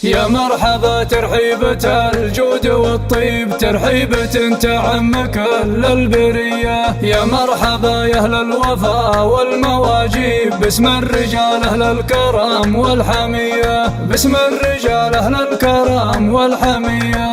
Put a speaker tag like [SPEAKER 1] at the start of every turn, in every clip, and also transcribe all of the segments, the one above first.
[SPEAKER 1] يا مرحبا ترحيبة الجود والطيب، ترحيبة تعم كل البرية. يا مرحبا يا أهل الوفا والمواجيب، باسم الرجال أهل الكرم والحمية، باسم الرجال أهل الكرم والحمية.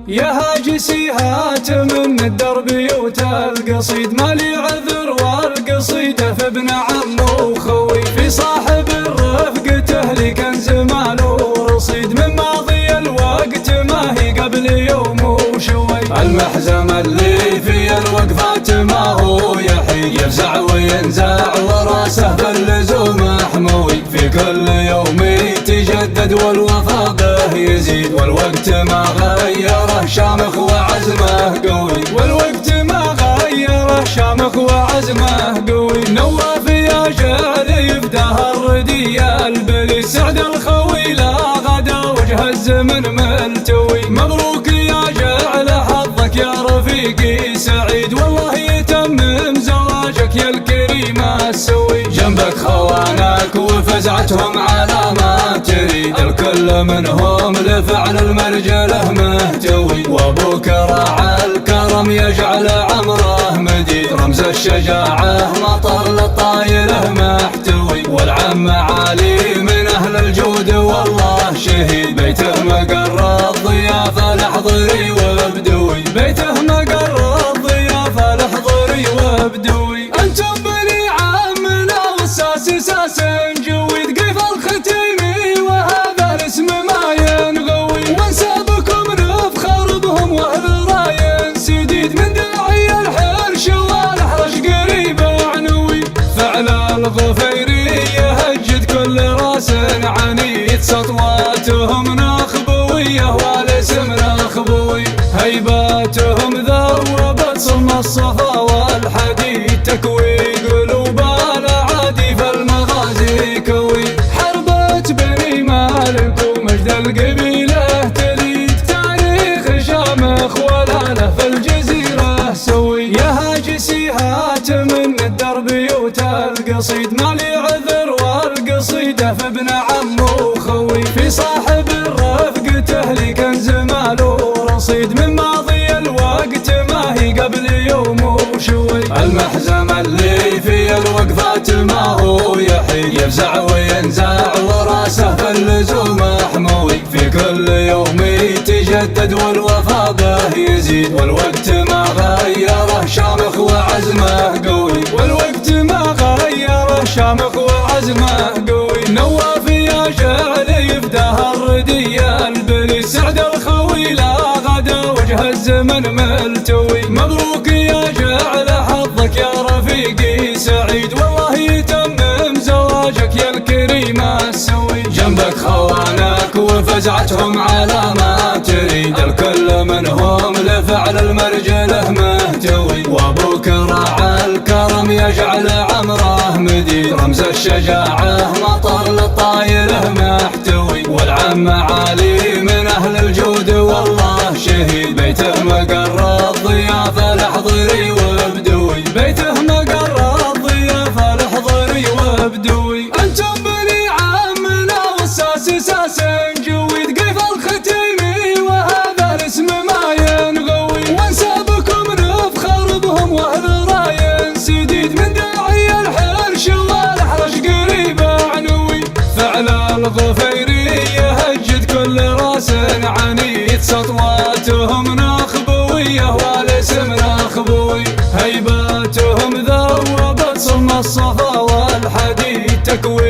[SPEAKER 1] يا هاجسي هات من الدرب يوت القصيد، مالي عذر والقصيدة في ابن عمه وخوي، في صاحب الرفق تهلي كنز مال ورصيد، من ماضي الوقت ما هي قبل يوم وشوي. المحزم اللي في الوقفات ما هو يحيد، يفزع وينزع وراسه باللزوم محموي، في كل يوم يتجدد والوفا به يزيد، والوقت ما غيره شامخ وعزمه قوي، والوقت ما غيره شامخ وعزمه قوي. نواف يا جعل يفداه الردية البلي، سعد الخوي لا غدا وجه الزمن ملتوي. مبروك يا جعل حظك يا رفيقي سعيد، والله يتمم زواجك يا الكريم السوي. جنبك خوانك وفزعتهم على ما تريد، الكل منهم لفعل المرجله مهتوي، وابوك راعى الكرم يجعل عمره مديد، رمز الشجاعه مطر للطايله محتوي. والعم علي من اهل الجود والله شهيد، بيته مقر الضيافه الاحضري وابدوي، بيته مقر الضيافه الاحضري وابدوي. انتم بني عمنا والساس ساس جويد، قيف الختيمي وهذا الاسم ما ينغوي، وانسابكم نفخر بهم واهل راي سديد، من داعي الحرش والحرش قريب عنوي. فعل الغفيري يهجد كل راس عنيد، سطواتهم نخبويه والاسم نخبوي، هيباتهم ذوبت صم الصفا والحديد، تكوي قلوب العادي فالمغازي كوي. حربة بني مالك ومجد القبيلة تليد، تاريخ شامخ ولاله في الجزيرة سوي. يا هاجسي هات من الدرب يوت القصيد، مالي عذر والقصيدة في ابن عمه وخوي، في صاحب الرفق تهلي كنز مال ورصيد، من ماضي الوقت ما هي قبل يوم وشوي. المحزم اللي في الوقفات ما هو يحيد، يفزع وينزع وراسه باللزوم محموي، في كل يوم يتجدد والوفا به يزيد، والوقت ما غيره شامخ وعزمه قوي، والوقت ما غيره شامخ وعزمه قوي. نواف يا جعل يفداه الردية البلي، سعد الخوي لا غدا وجه الزمن ملتوي. مبروك يا جعل حظك يا رفيقي سعيد، والله يتمم زواجك يا الكريم السوي. جنبك خوانك وفزعتهم على ما تريد، الكل منهم لفعل المرجله مهتوي، وابوك راعى الكرم يجعل عمره مديد، رمز الشجاعه مطر للطايله محتوي. والعم علي من اهل الجود والله شهيد، بيته مقر الضيافه الاحضري وابدوي، بيته مقر الضيافه الاحضري وابدوي. انتم بني عمنا والساس ساس جويد، قيف الختيمي وهذا الاسم ما ينغوي، وانسابكم نفخر بهم واهل راي سديد، من داعي الحرش والحرش قريب عنوي. فعل الغفيري يهجد كل راس عنيد، سطواتهم نخبويه والاسم نخبوي، هيباتهم ذوبت صم الصفا والحديد، تكوي